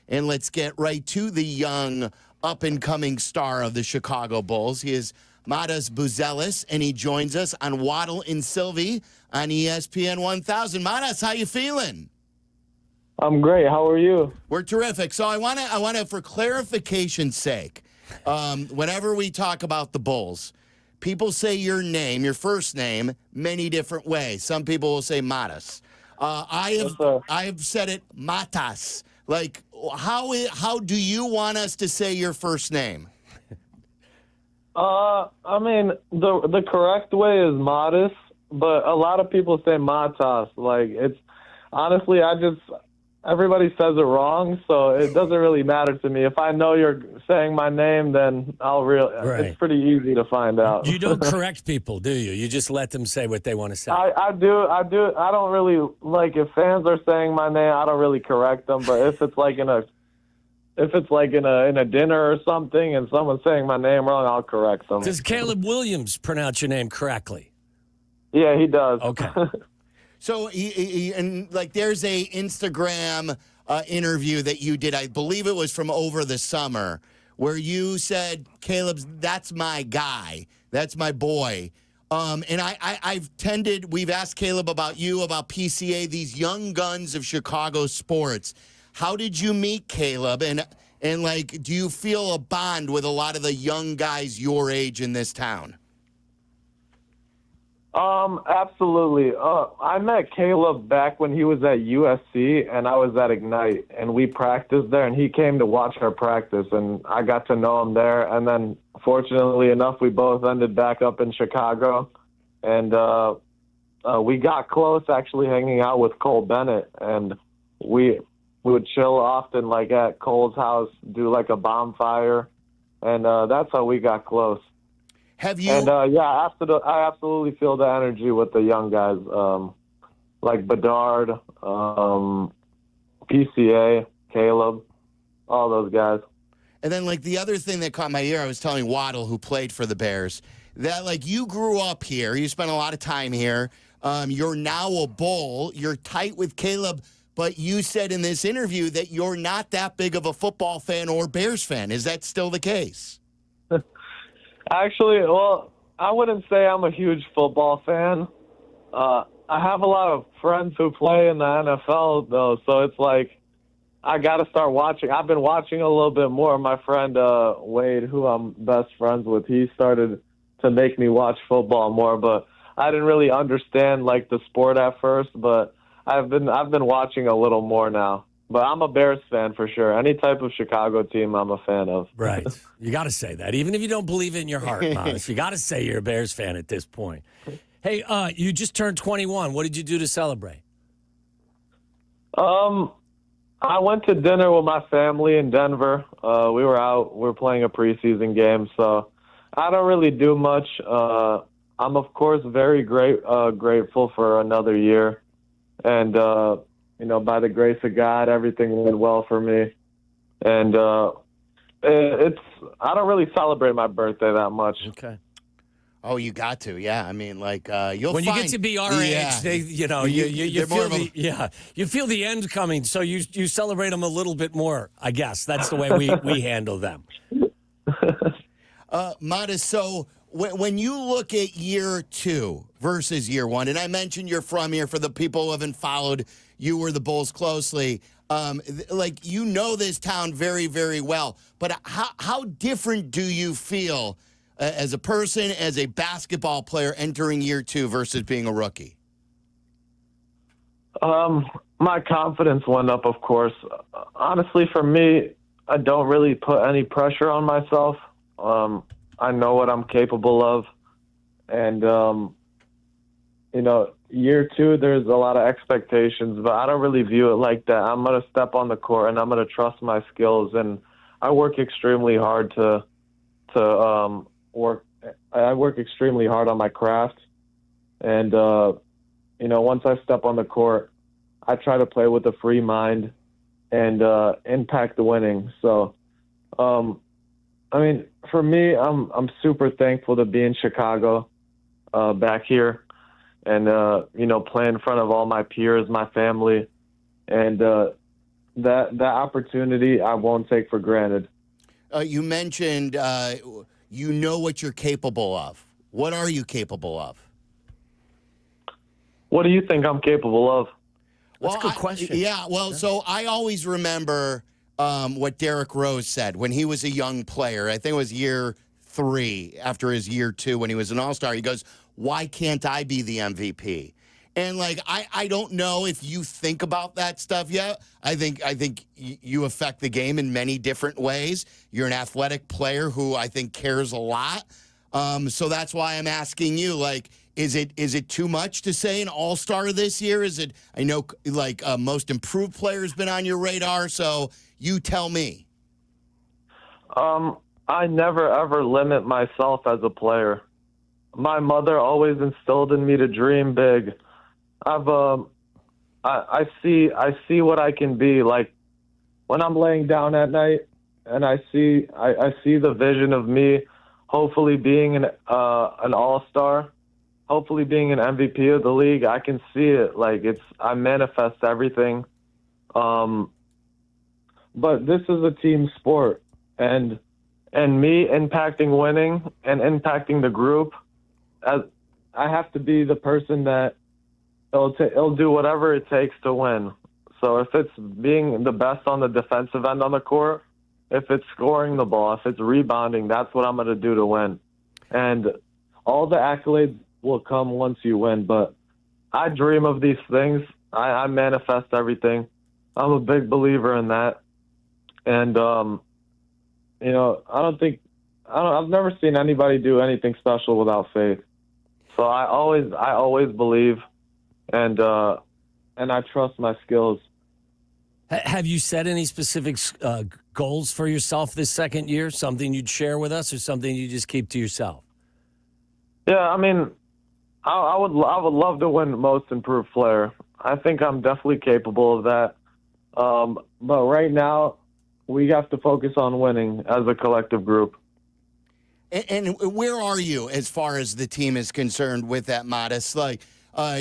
And let's get right to the young, up-and-coming star of the Chicago Bulls. He is Matas Buzelis, and he joins us on Waddle and Silvy on ESPN 1000. Matas, how you feeling? I'm great. How are you? We're terrific. So I want to, for clarification's sake, whenever we talk about the Bulls, people say your name, your first name, many different ways. Some people will say Matas. I have said it Matas. Like, how do you want us to say your first name? I mean, the correct way is Modest, but a lot of people say Matas. Like, it's honestly, everybody says it wrong, so it doesn't really matter to me. If I know you're saying my name, then Right. It's pretty easy to find out. You don't correct people, do you? You just let them say what they want to say. I do. I don't really, like, if fans are saying my name, I don't really correct them. But if it's like in a dinner or something and someone's saying my name wrong, I'll correct them. Does Caleb Williams pronounce your name correctly? Yeah, he does. Okay. So, there's a Instagram interview that you did. I believe it was from over the summer, where you said, "Caleb, that's my guy. That's my boy." And we've asked Caleb about you, about PCA, these young guns of Chicago sports. How did you meet Caleb? And do you feel a bond with a lot of the young guys your age in this town? Absolutely. I met Caleb back when he was at USC and I was at Ignite, and we practiced there, and he came to watch our practice, and I got to know him there. And then, fortunately enough, we both ended back up in Chicago, and we got close actually hanging out with Cole Bennett, and we would chill often, like at Cole's house, do like a bonfire, and that's how we got close. Have you? And I absolutely feel the energy with the young guys, like Bedard, PCA, Caleb, all those guys. And then, the other thing that caught my ear, I was telling Waddle, who played for the Bears, that, you grew up here. You spent a lot of time here. You're now a Bull. You're tight with Caleb, but you said in this interview that you're not that big of a football fan or Bears fan. Is that still the case? Actually, well, I wouldn't say I'm a huge football fan. I have a lot of friends who play in the NFL, though, so it's like I got to start watching. I've been watching a little bit more. My friend Wade, who I'm best friends with, he started to make me watch football more, but I didn't really understand, the sport at first, but I've been watching a little more now. But I'm a Bears fan for sure. Any type of Chicago team I'm a fan of. Right. You got to say that. Even if you don't believe it in your heart, Matas, you got to say you're a Bears fan at this point. Hey, you just turned 21. What did you do to celebrate? I went to dinner with my family in Denver. We were out. We were playing a preseason game, so I don't really do much. I'm, of course, very grateful for another year. And, by the grace of God, everything went well for me. And I don't really celebrate my birthday that much. Okay. Oh, you got to, yeah. I mean, you'll when find, you get to be our age, you feel the end coming, so you celebrate them a little bit more. I guess that's the way we handle them. Matas, so when you look at year 2 versus year 1, and I mentioned you're from here for the people who haven't followed you or the Bulls closely, this town very, very well. But how different do you feel as a person, as a basketball player entering year 2 versus being a rookie? My confidence went up, of course. Honestly, for me, I don't really put any pressure on myself. I know what I'm capable of. And, year 2, there's a lot of expectations, but I don't really view it like that. I'm going to step on the court and I'm going to trust my skills. And I work extremely hard to work. I work extremely hard on my craft. And, once I step on the court, I try to play with a free mind and impact the winning. So, for me, I'm super thankful to be in Chicago, back here, and play in front of all my peers, my family, and that opportunity I won't take for granted. You mentioned you know what you're capable of. What are you capable of? What do you think I'm capable of? That's a good question. So I always remember what Derrick Rose said when he was a young player. I think it was year 3 after his year 2 when he was an all-star. He goes, "Why can't I be the MVP?" And like I don't know if you think about that stuff yet. I think you affect the game in many different ways. You're an athletic player who I think cares a lot. So that's why I'm asking you, like, is it too much to say an all-star this year? Is it, I know, like, most improved player has been on your radar, so you tell me. I never, ever limit myself as a player. My mother always instilled in me to dream big. I see what I can be. Like, when I'm laying down at night and I see the vision of me hopefully being an all-star, hopefully being an MVP of the league. I can see it. Like, I manifest everything. But this is a team sport, and me impacting winning and impacting the group, as I have to be the person that it'll do whatever it takes to win. So if it's being the best on the defensive end on the court, if it's scoring the ball, if it's rebounding, that's what I'm going to do to win. And all the accolades will come once you win. But I dream of these things. I manifest everything. I'm a big believer in that. And, I've never seen anybody do anything special without faith. So I always believe, and I trust my skills. Have you set any specific goals for yourself this second year? Something you'd share with us, or something you just keep to yourself? Yeah, I mean, I would love to win Most Improved Player. I think I'm definitely capable of that. But right now, we have to focus on winning as a collective group. And where are you as far as the team is concerned with that, Matas? Like,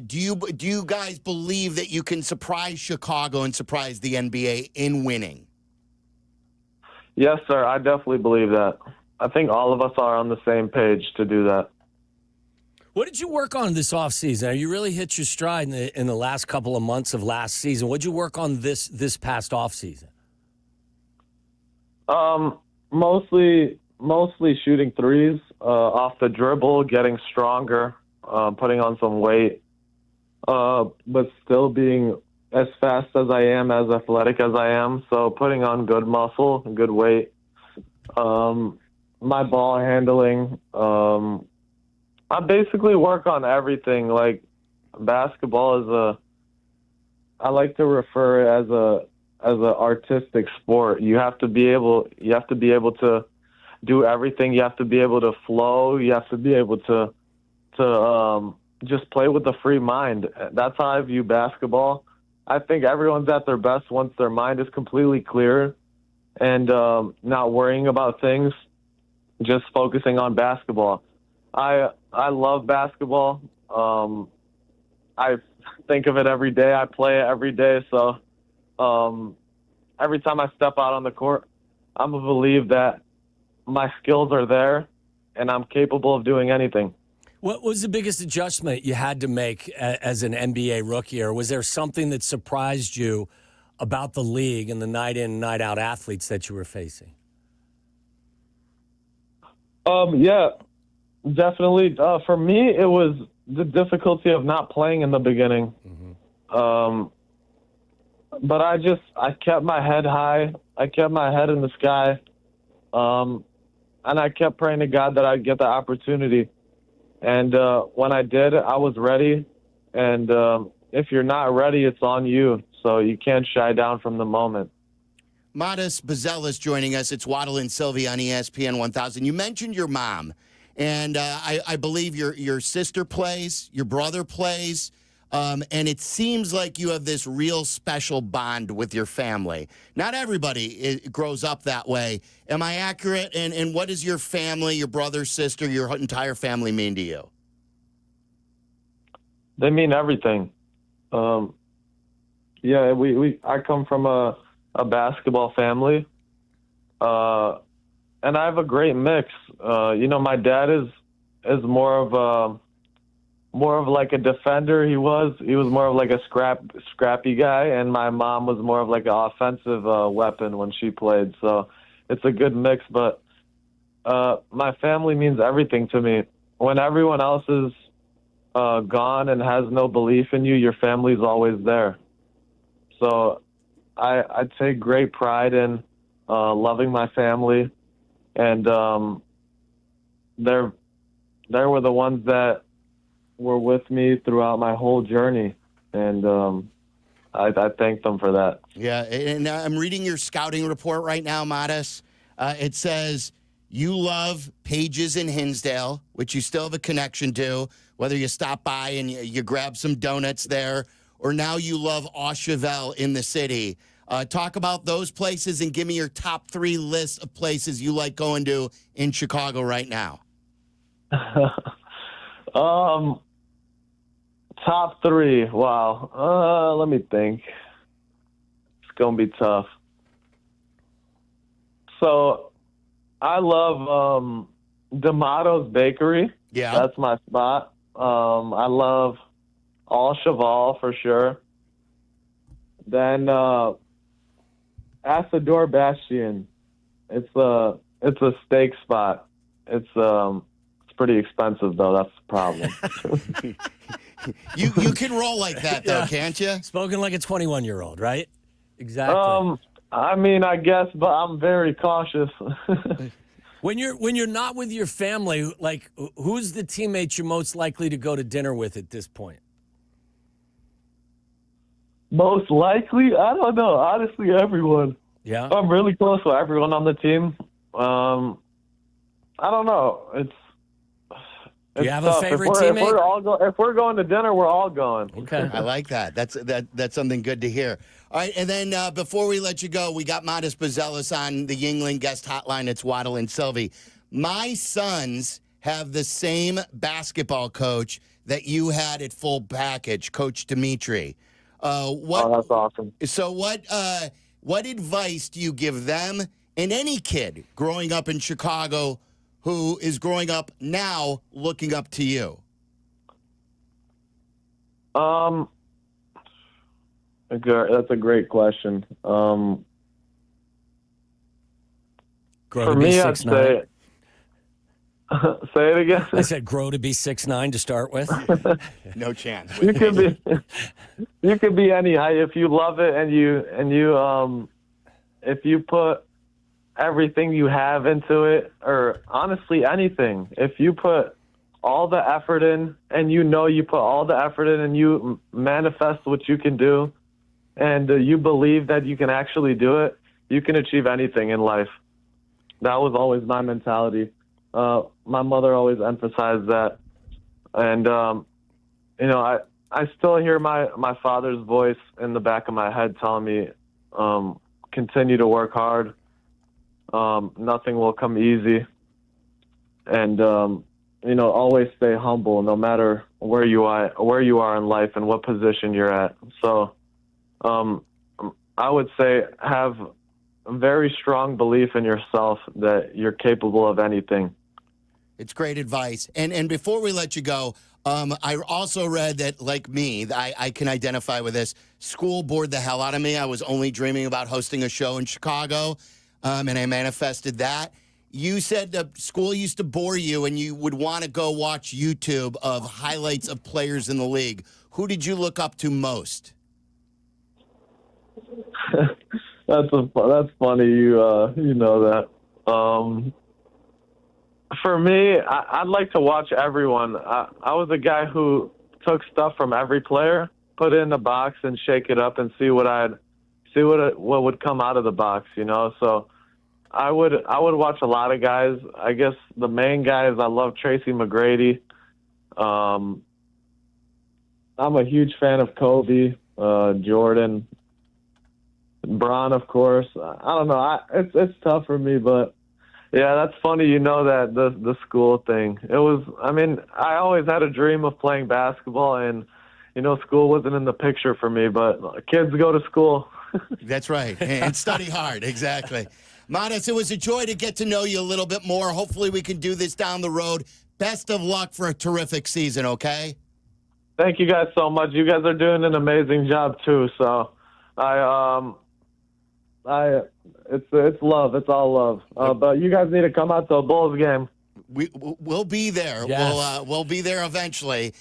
do you guys believe that you can surprise Chicago and surprise the NBA in winning? Yes, sir. I definitely believe that. I think all of us are on the same page to do that. What did you work on this offseason? You really hit your stride in the last couple of months of last season. What did you work on this past offseason? Mostly shooting threes off the dribble, getting stronger, putting on some weight, but still being as fast as I am, as athletic as I am. So putting on good muscle, good weight, my ball handling. I basically work on everything. Like, basketball I like to refer it as a artistic sport. You have to be able to do everything. You have to be able to flow. You have to be able to just play with a free mind. That's how I view basketball. I think everyone's at their best once their mind is completely clear and not worrying about things, just focusing on basketball. I love basketball. I think of it every day. I play it every day. So every time I step out on the court, I'm a believe that my skills are there and I'm capable of doing anything. What was the biggest adjustment you had to make as an NBA rookie, or was there something that surprised you about the league and the night in, night out athletes that you were facing? Yeah, definitely. For me, it was the difficulty of not playing in the beginning. Mm-hmm. But I kept my head high. I kept my head in the sky. And I kept praying to God that I'd get the opportunity. And when I did, I was ready. And if you're not ready, it's on you. So you can't shy down from the moment. Matas Buzelis joining us. It's Waddle and Silvy on ESPN 1000. You mentioned your mom, and I believe your sister plays, your brother plays, and it seems like you have this real special bond with your family. Not everybody grows up that way. Am I accurate? And what does your family, your brother, sister, your entire family mean to you? They mean everything. Yeah, I come from a a basketball family. And I have a great mix. My dad is more of like a defender. He was more of like a scrappy guy, and my mom was more of like an offensive weapon when she played. So it's a good mix. But my family means everything to me. When everyone else is gone and has no belief in you, your family's always there. So I take great pride in loving my family, and they were the ones that were with me throughout my whole journey, and I thank them for that. Yeah, and I'm reading your scouting report right now, Matas. It says you love Pages in Hinsdale, which you still have a connection to, whether you stop by and you grab some donuts there, or now you love Auchevelle in the city. Talk about those places and give me your top 3 list of places you like going to in Chicago right now. Top 3. Wow. Let me think. It's going to be tough. So I love D'Amato's Bakery. Yeah. That's my spot. I love Auchevelle for sure. Then Asador Bastion. It's a steak spot. It's pretty expensive though. That's the problem. You can roll like that though, can't you? Spoken like a 21-year-old, right? Exactly. I mean, I guess, but I'm very cautious. When you're not with your family, like who's the teammates you're most likely to go to dinner with at this point? Most likely? I don't know. Honestly, everyone. Yeah. I'm really close with everyone on the team. I don't know. It's Do you have tough. a favorite teammate? If we're going to dinner, we're all going. Okay. I like that. That's something good to hear. All right, and then before we let you go, we got Matas Buzelis on the Yingling guest hotline. It's Waddle and Silvy. My sons have the same basketball coach that you had at Full Package, Coach Dimitri. Oh, that's awesome. So what advice do you give them and any kid growing up in Chicago who is growing up now looking up to you? That's a great question. Grow For to be me, I'd 6'9". say say it again. I said grow to be 6'9" to start with. No chance. You could be any height if you love it and you if you put everything you have into it, or honestly anything. If you put all the effort in, and you put all the effort in, and you manifest what you can do, and you believe that you can actually do it, you can achieve anything in life. That was always my mentality. My mother always emphasized that, and I still hear my father's voice in the back of my head telling me, continue to work hard. Nothing will come easy, and always stay humble, no matter where you are in life and what position you're at. So, I would say have a very strong belief in yourself that you're capable of anything. It's great advice. And before we let you go, I also read that, like me, I can identify with this. School bored the hell out of me. I was only dreaming about hosting a show in Chicago, and I manifested that. You said that school used to bore you, and you would want to go watch YouTube of highlights of players in the league. Who did you look up to most? That's funny. You know that. For me, I'd like to watch everyone. I was a guy who took stuff from every player, put it in the box, and shake it up and see what would come out of the box. So I would watch a lot of guys. I guess the main guys, I love Tracy McGrady. I'm a huge fan of Kobe, Jordan, Bron, of course. I don't know. It's tough for me, but yeah, that's funny. That the school thing. It was. I mean, I always had a dream of playing basketball, and school wasn't in the picture for me. But kids go to school. That's right. And study hard. Exactly. Matas, it was a joy to get to know you a little bit more. Hopefully we can do this down the road. Best of luck for a terrific season, okay? Thank you guys so much. You guys are doing an amazing job too. So, it's love. It's all love. But you guys need to come out to a Bulls game. We'll be there. Yes. We'll be there eventually.